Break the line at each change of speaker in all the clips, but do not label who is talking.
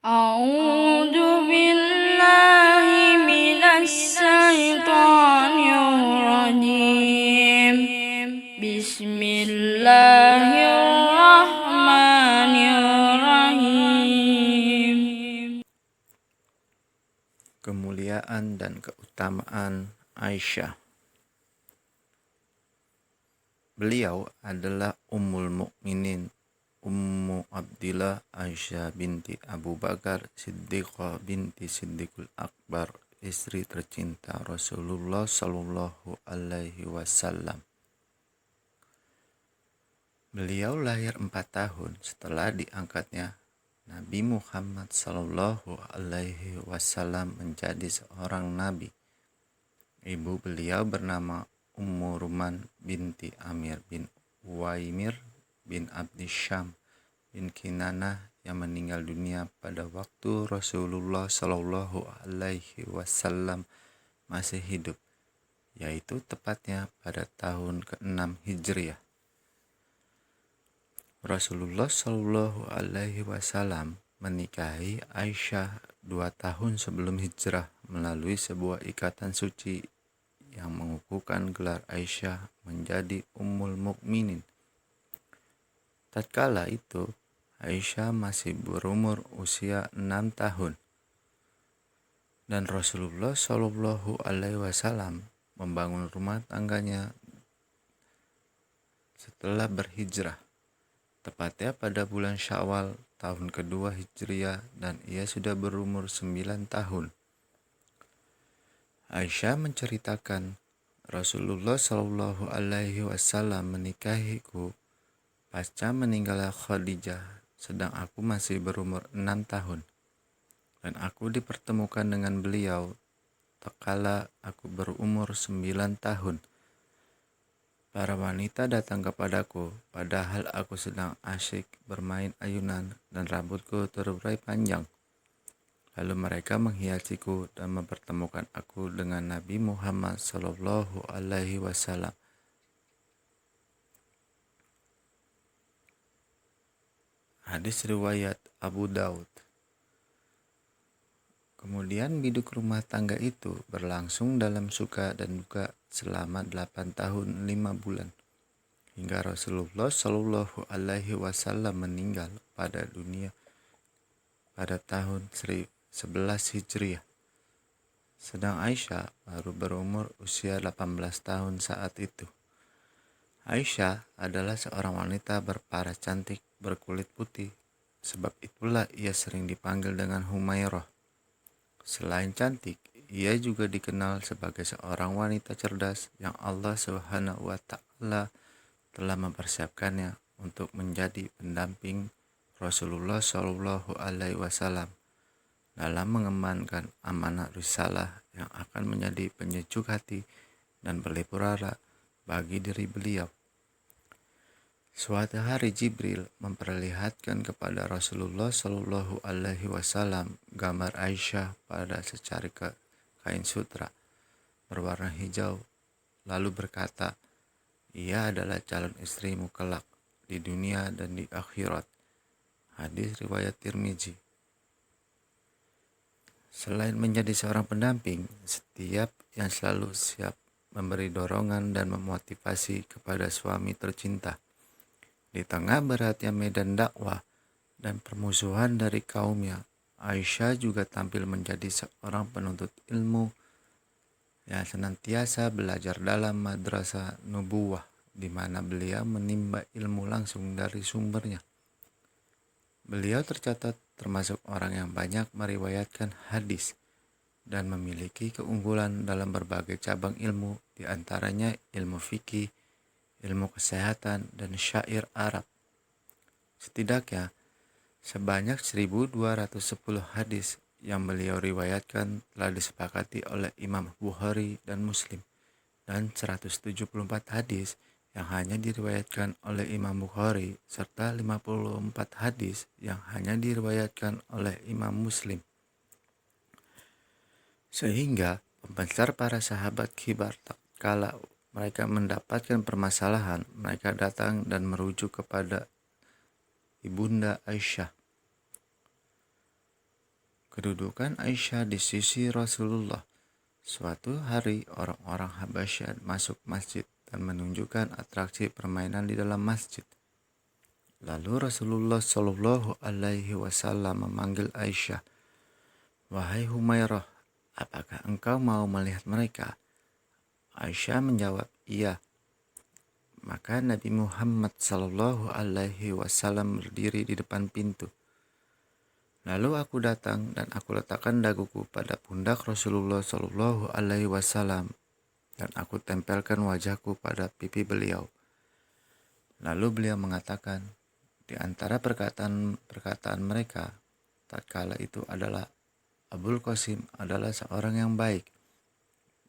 أعوذ بالله من الشيطان الرجيم. بسم الله الرحمن الرحيم.
Kemuliaan dan keutamaan Aisyah. Beliau adalah Ummul Mukminin Ummu Abdillah Aisyah binti Abu Bakar Siddiqah binti Siddiqul Akbar, istri tercinta Rasulullah Shallallahu Alaihi Wasallam. Beliau lahir 4 tahun setelah diangkatnya Nabi Muhammad Shallallahu Alaihi Wasallam menjadi seorang nabi. Ibu beliau bernama Ummu Ruman binti Amir bin Uwaimir bin Abdi Syam bin Kinanah yang meninggal dunia pada waktu Rasulullah Shallallahu Alaihi Wasallam masih hidup, yaitu tepatnya pada tahun ke-6 Hijriah. Rasulullah Shallallahu Alaihi Wasallam menikahi Aisyah 2 tahun sebelum hijrah melalui sebuah ikatan suci yang mengukuhkan gelar Aisyah menjadi Ummul Mukminin. Tatkala itu, Aisyah masih berumur usia 6 tahun. Dan Rasulullah Shallallahu Alaihi Wasallam membangun rumah tangganya setelah berhijrah, tepatnya pada bulan Syawal tahun kedua Hijriah, dan ia sudah berumur 9 tahun. Aisyah menceritakan, Rasulullah Shallallahu Alaihi Wasallam menikahiku pasca meninggalnya Khadijah, sedang aku masih berumur 6 tahun, dan aku dipertemukan dengan beliau tatkala aku berumur 9 tahun. Para wanita datang kepadaku, padahal aku sedang asyik bermain ayunan dan rambutku terurai panjang. Lalu mereka menghiasiku dan mempertemukan aku dengan Nabi Muhammad Sallallahu Alaihi Wasallam. Hadis riwayat Abu Daud. Kemudian biduk rumah tangga itu berlangsung dalam suka dan duka selama 8 tahun 5 bulan. Hingga Rasulullah Sallallahu Alaihi Wasallam meninggal pada dunia pada tahun 11 Hijriah. Sedang Aisyah baru berumur usia 18 tahun saat itu. Aisyah adalah seorang wanita berparas cantik berkulit putih, sebab itulah ia sering dipanggil dengan Humairah. Selain cantik, ia juga dikenal sebagai seorang wanita cerdas yang Allah Subhanahu wa Ta'ala telah mempersiapkannya untuk menjadi pendamping Rasulullah Shallallahu Alaihi Wasallam dalam mengembankan amanah risalah yang akan menjadi penyejuk hati dan pelipurara bagi diri beliau. Suatu hari Jibril memperlihatkan kepada Rasulullah Shallallahu Alaihi Wasallam gambar Aisyah pada secari kain sutra berwarna hijau, lalu berkata, ia adalah calon istrimu kelak di dunia dan di akhirat. Hadis riwayat Tirmizi. Selain menjadi seorang pendamping, setiap yang selalu siap memberi dorongan dan memotivasi kepada suami tercinta. Di tengah beratnya medan dakwah dan permusuhan dari kaumnya, Aisyah juga tampil menjadi seorang penuntut ilmu yang senantiasa belajar dalam madrasah nubuwah, di mana beliau menimba ilmu langsung dari sumbernya. Beliau tercatat termasuk orang yang banyak meriwayatkan hadis dan memiliki keunggulan dalam berbagai cabang ilmu, di antaranya ilmu fikih, ilmu kesehatan, dan syair Arab. Setidaknya sebanyak 1210 hadis yang beliau riwayatkan telah disepakati oleh Imam Bukhari dan Muslim, dan 174 hadis yang hanya diriwayatkan oleh Imam Bukhari serta 54 hadis yang hanya diriwayatkan oleh Imam Muslim. Sehingga pembesar para sahabat kibar tatkala mereka mendapatkan permasalahan, mereka datang dan merujuk kepada Ibunda Aisyah. Kedudukan Aisyah di sisi Rasulullah. Suatu hari orang-orang Habasyah masuk masjid dan menunjukkan atraksi permainan di dalam masjid. Lalu Rasulullah Shallallahu Alaihi Wasallam memanggil Aisyah, "Wahai Humairah, apakah engkau mau melihat mereka?" Aisyah menjawab, "Iya." Maka Nabi Muhammad Shallallahu Alaihi Wasallam berdiri di depan pintu. Lalu aku datang dan aku letakkan daguku pada pundak Rasulullah Shallallahu Alaihi Wasallam dan aku tempelkan wajahku pada pipi beliau. Lalu beliau mengatakan, di antara perkataan mereka, tatkala itu adalah Abul Qasim adalah seorang yang baik.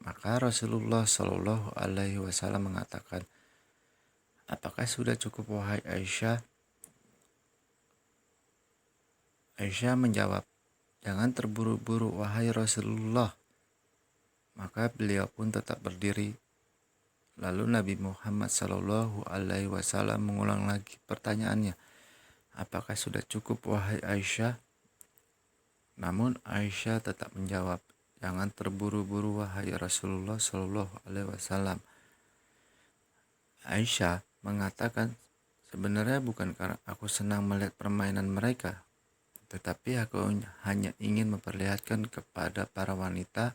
Maka Rasulullah Shallallahu Alaihi Wasallam mengatakan, "Apakah sudah cukup wahai Aisyah?" Aisyah menjawab, "Jangan terburu-buru wahai Rasulullah." Maka beliau pun tetap berdiri. Lalu Nabi Muhammad Shallallahu Alaihi Wasallam mengulang lagi pertanyaannya, "Apakah sudah cukup wahai Aisyah?" Namun Aisyah tetap menjawab, "Jangan terburu-buru wahai Rasulullah Shallallahu Alaihi Wasallam." Aisyah mengatakan, "Sebenarnya bukan karena aku senang melihat permainan mereka, tetapi aku hanya ingin memperlihatkan kepada para wanita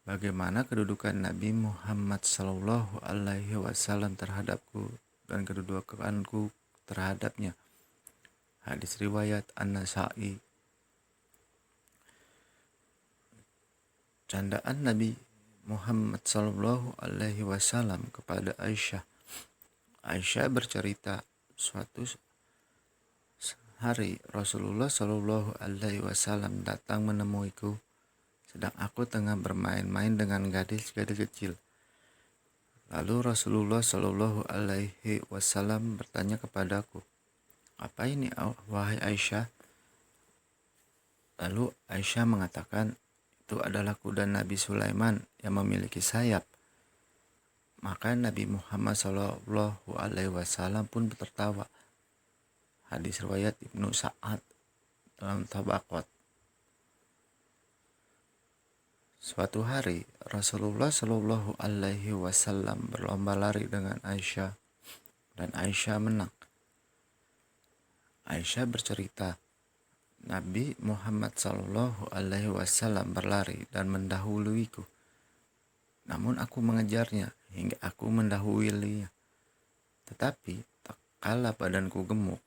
bagaimana kedudukan Nabi Muhammad Shallallahu Alaihi Wasallam terhadapku dan kedudukanku terhadapnya." Hadis riwayat An-Nasa'i. Candaan Nabi Muhammad Shallallahu Alaihi Wasallam kepada Aisyah. Aisyah bercerita, suatu hari Rasulullah Shallallahu Alaihi Wasallam datang menemuiku sedang aku tengah bermain-main dengan gadis-gadis kecil. Lalu Rasulullah Shallallahu Alaihi Wasallam bertanya kepadaku, "Apa ini wahai Aisyah?" Lalu Aisyah mengatakan, "Itu adalah kuda Nabi Sulaiman yang memiliki sayap." Maka Nabi Muhammad Shallallahu Alaihi Wasallam pun tertawa. Hadis riwayat Ibnu Sa'ad dalam Tabaqat. Suatu hari Rasulullah Shallallahu Alaihi Wasallam berlomba lari dengan Aisyah dan Aisyah menang. Aisyah bercerita, Nabi Muhammad Shallallahu Alaihi Wasallam berlari dan mendahuluiku. Namun aku mengejarnya hingga aku mendahuluinya. Tetapi tak kala badanku gemuk,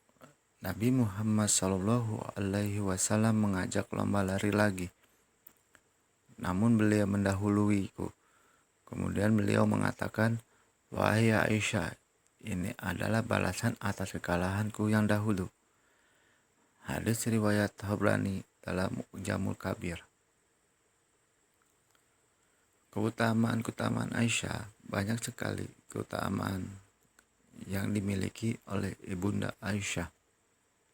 Nabi Muhammad Shallallahu Alaihi Wasallam mengajak lomba lari lagi. Namun beliau mendahuluiku. Kemudian beliau mengatakan, "Wahai Aisyah, ini adalah balasan atas kekalahanku yang dahulu." Hadis riwayat Tabrani dalam Mu'jamul Kabir. Keutamaan Aisyah, banyak sekali keutamaan yang dimiliki oleh Ibunda Aisyah.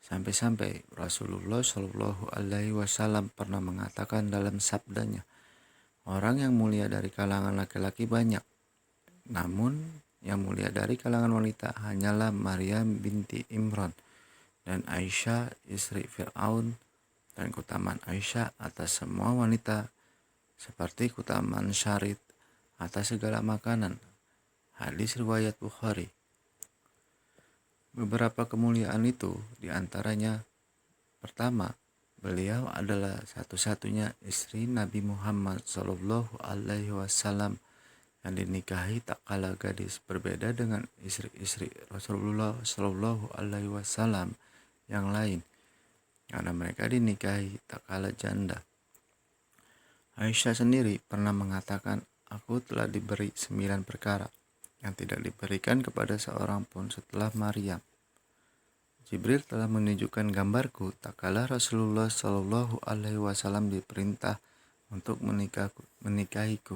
Sampai-sampai Rasulullah Shallallahu Alaihi Wasallam pernah mengatakan dalam sabdanya, "Orang yang mulia dari kalangan laki-laki banyak, namun yang mulia dari kalangan wanita hanyalah Maryam binti Imran dan Aisyah istri Fir'aun, dan keutamaan Aisyah atas semua wanita seperti keutamaan syarit atas segala makanan." Hadis riwayat Bukhari. Beberapa kemuliaan itu diantaranya, pertama, beliau adalah satu-satunya istri Nabi Muhammad Shallallahu Alaihi Wasallam yang dinikahi tak kala gadis, berbeda dengan istri-istri Rasulullah Shallallahu Alaihi Wasallam yang lain, karena mereka dinikahi tak kala janda. Aisyah sendiri pernah mengatakan, "Aku telah diberi 9 perkara yang tidak diberikan kepada seorang pun setelah Maryam. Jibril telah menunjukkan gambarku tak kala Rasulullah Shallallahu Alaihi Wasallam diperintah untuk menikahiku.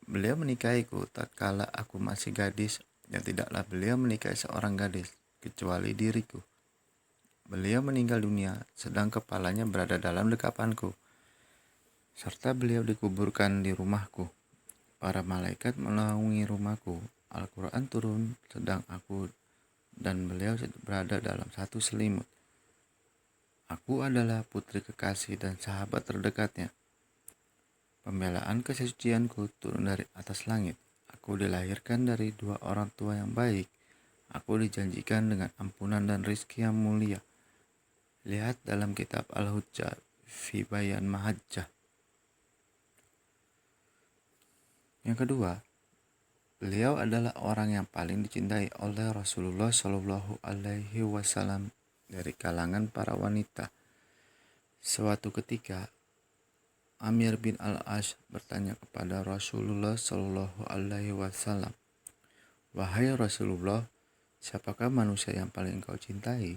Beliau menikahiku tak kala aku masih gadis, dan tidaklah beliau menikahi seorang gadis kecuali diriku. Beliau meninggal dunia sedang kepalanya berada dalam dekapanku, serta beliau dikuburkan di rumahku. Para malaikat menaungi rumahku. Al-Quran turun sedang aku dan beliau berada dalam satu selimut. Aku adalah putri kekasih dan sahabat terdekatnya. Pembelaan kesucianku turun dari atas langit. Aku dilahirkan dari dua orang tua yang baik. Aku dijanjikan dengan ampunan dan rizki yang mulia. Lihat dalam kitab Al-Hujjah fi Bayan Mahajjah. Yang kedua, beliau adalah orang yang paling dicintai oleh Rasulullah Shallallahu Alaihi Wasallam dari kalangan para wanita. Suatu ketika, Amir bin Al-As bertanya kepada Rasulullah Shallallahu Alaihi Wasallam, "Wahai Rasulullah, siapakah manusia yang paling engkau cintai?"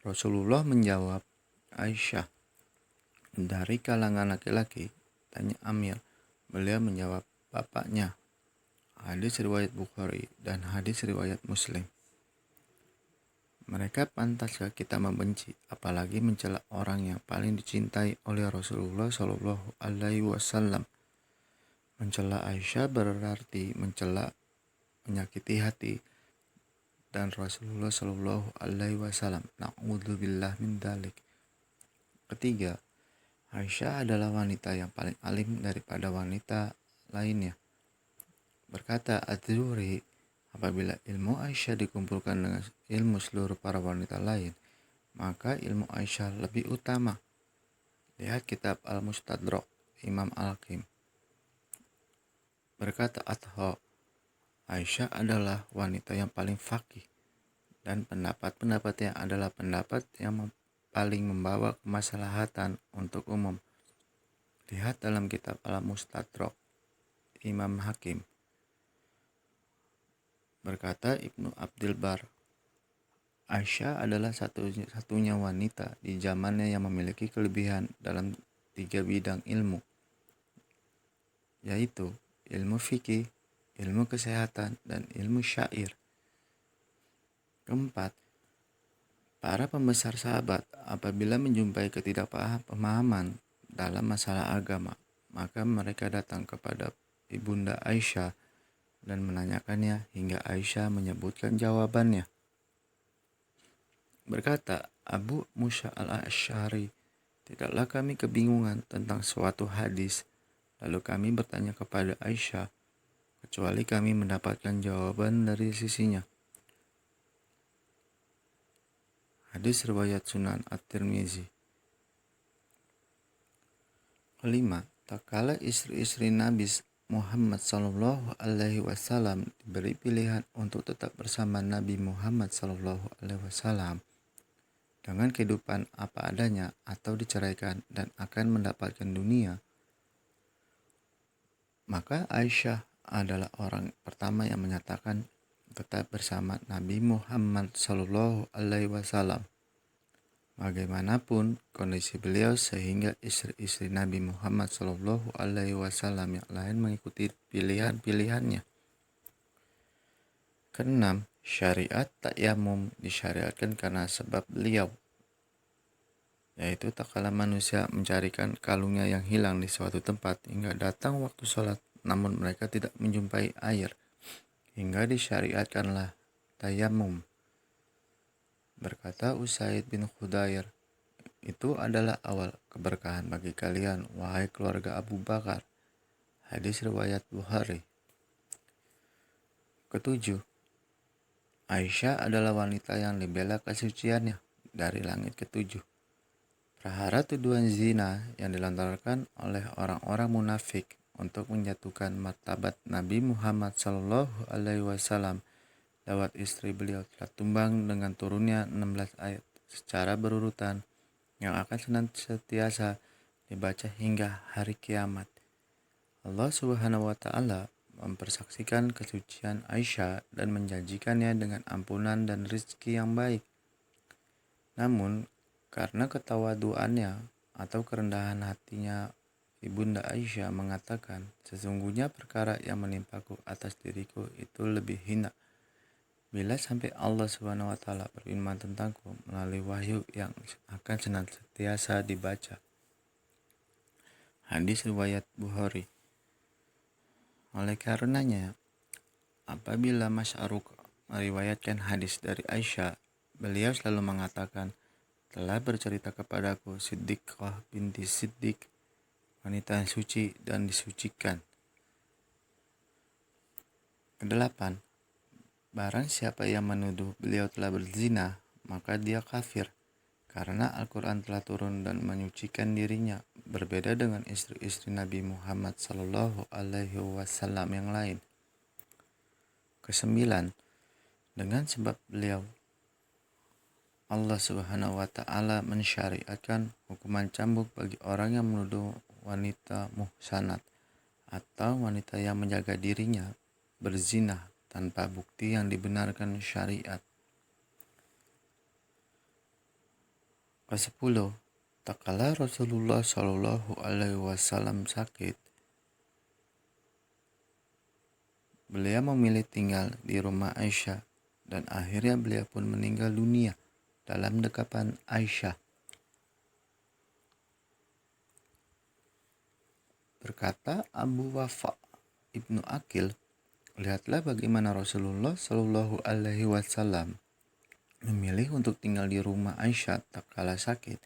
Rasulullah menjawab, "Aisyah." "Dari kalangan laki-laki?" tanya Amir. Beliau menjawab, "Bapaknya." Hadis riwayat Bukhari dan hadis riwayat Muslim. Mereka pantaskah kita membenci, apalagi mencela orang yang paling dicintai oleh Rasulullah Shallallahu Alaihi Wasallam? Mencela Aisyah berarti mencela, menyakiti hati dan Rasulullah Shallallahu Alaihi Wasallam. Na'udzubillah min dzalik. Ketiga, Aisyah adalah wanita yang paling alim daripada wanita lainnya. Berkata Az-Zuhri, apabila ilmu Aisyah dikumpulkan dengan ilmu seluruh para wanita lain, maka ilmu Aisyah lebih utama. Lihat kitab Al-Mustadrak Imam Al-Hakim. Berkata Atha, Aisyah adalah wanita yang paling faqih dan pendapat-pendapatnya adalah pendapat yang paling membawa kemaslahatan untuk umum. Lihat dalam kitab Al-Mustadrak Imam Hakim. Berkata Ibnu Abdul Bar, Aisyah adalah satu-satunya wanita di zamannya yang memiliki kelebihan dalam 3 bidang ilmu, yaitu ilmu fikih, ilmu kesehatan, dan ilmu syair. Keempat, para pembesar sahabat apabila menjumpai ketidakpahaman dalam masalah agama, maka mereka datang kepada Ibunda Aisyah dan menanyakannya hingga Aisyah menyebutkan jawabannya. Berkata Abu Musa al-Asy'ari, tidaklah kami kebingungan tentang suatu hadis, lalu kami bertanya kepada Aisyah, kecuali kami mendapatkan jawaban dari sisinya. Hadis riwayat Sunan At-Tirmizi. Kelima, tak kala istri-istri Nabi Muhammad Sallallahu Alaihi Wasallam diberi pilihan untuk tetap bersama Nabi Muhammad Sallallahu Alaihi Wasallam dengan kehidupan apa adanya atau diceraikan dan akan mendapatkan dunia, maka Aisyah adalah orang pertama yang menyatakan tetap bersama Nabi Muhammad Sallallahu Alaihi Wasallam. Bagaimanapun kondisi beliau sehingga istri-istri Nabi Muhammad Sallallahu Alaihi Wasallam yang lain mengikuti pilihan-pilihannya. Keenam, syariat tayammum disyariatkan karena sebab beliau, yaitu tak kala manusia mencarikan kalungnya yang hilang di suatu tempat hingga datang waktu sholat, namun mereka tidak menjumpai air, hingga disyariatkanlah tayammum. Berkata Usaid bin Khudair, itu adalah awal keberkahan bagi kalian, wahai keluarga Abu Bakar. Hadis riwayat Bukhari. Ketujuh, Aisyah adalah wanita yang dibela kesuciannya dari langit ketujuh. Prahara tuduhan zina yang dilontarkan oleh orang-orang munafik untuk menjatuhkan martabat Nabi Muhammad Sallallahu Alaihi Wasallam lewat istri beliau telah tumbang dengan turunnya 16 ayat secara berurutan yang akan senantiasa dibaca hingga hari kiamat. Allah Subhanahu wa Ta'ala mempersaksikan kesucian Aisyah dan menjanjikannya dengan ampunan dan rizki yang baik. Namun, karena ketawaduannya atau kerendahan hatinya, Ibunda Aisyah mengatakan, sesungguhnya perkara yang menimpaku atas diriku itu lebih hina bila sampai Allah Subhanahu wa Ta'ala berfirman tentangku melalui wahyu yang akan senantiasa dibaca. Hadis riwayat Bukhari. Oleh karenanya, apabila Masy'aruk meriwayatkan hadis dari Aisyah, Beliau selalu mengatakan, telah bercerita kepadaku Siddiqah binti Siddiq, wanita yang suci dan disucikan. Kedelapan, barang siapa yang menuduh beliau telah berzina, maka dia kafir, karena Al-Quran telah turun dan menyucikan dirinya, berbeda dengan istri-istri Nabi Muhammad SAW yang lain. Kesembilan, dengan sebab beliau Allah Subhanahu wa Ta'ala mensyariatkan hukuman cambuk bagi orang yang menuduh wanita muhsanat atau wanita yang menjaga dirinya berzina tanpa bukti yang dibenarkan syariat. Ke-10, tak kala Rasulullah Shallallahu Alaihi Wasallam sakit, beliau memilih tinggal di rumah Aisyah dan akhirnya beliau pun meninggal dunia dalam dekapan Aisyah. Berkata Abu Wafa Ibnu Akil, lihatlah bagaimana Rasulullah Shallallahu Alaihi Wasallam memilih untuk tinggal di rumah Aisyah tak kala sakit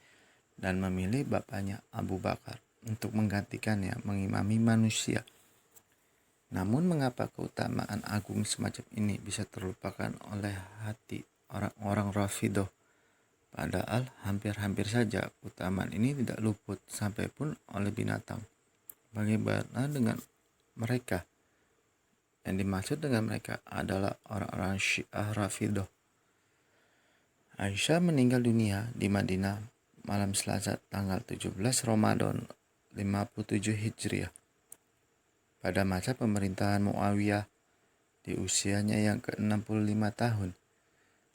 dan memilih bapaknya Abu Bakar untuk menggantikannya mengimami manusia. Namun mengapa keutamaan agung semacam ini bisa terlupakan oleh hati orang-orang Rafidah? Padahal hampir-hampir saja keutamaan ini tidak luput sampai pun oleh binatang. Bagaimana dengan mereka? Yang dimaksud dengan mereka adalah orang-orang Syiah Rafidah. Aisyah meninggal dunia di Madinah malam Selasa tanggal 17 Ramadan 57 Hijriah pada masa pemerintahan Muawiyah di usianya yang ke-65 tahun.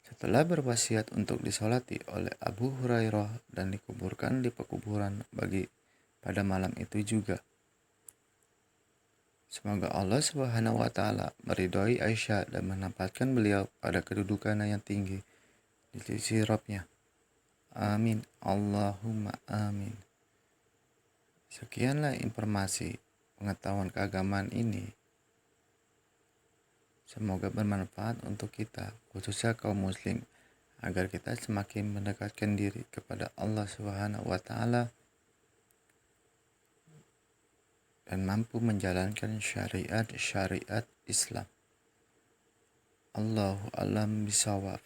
Setelah berwasiat untuk disolati oleh Abu Hurairah dan dikuburkan di pekuburan bagi pada malam itu juga. Semoga Allah Subhanahu wa Ta'ala meridhoi Aisyah dan menempatkan beliau pada kedudukan yang tinggi di sisi Rabb-Nya. Amin. Allahumma amin. Sekianlah informasi pengetahuan keagamaan ini. Semoga bermanfaat untuk kita, khususnya kaum muslim, agar kita semakin mendekatkan diri kepada Allah Subhanahu wa Ta'ala dan mampu menjalankan syariat-syariat Islam. Allahu a'lam bishawab.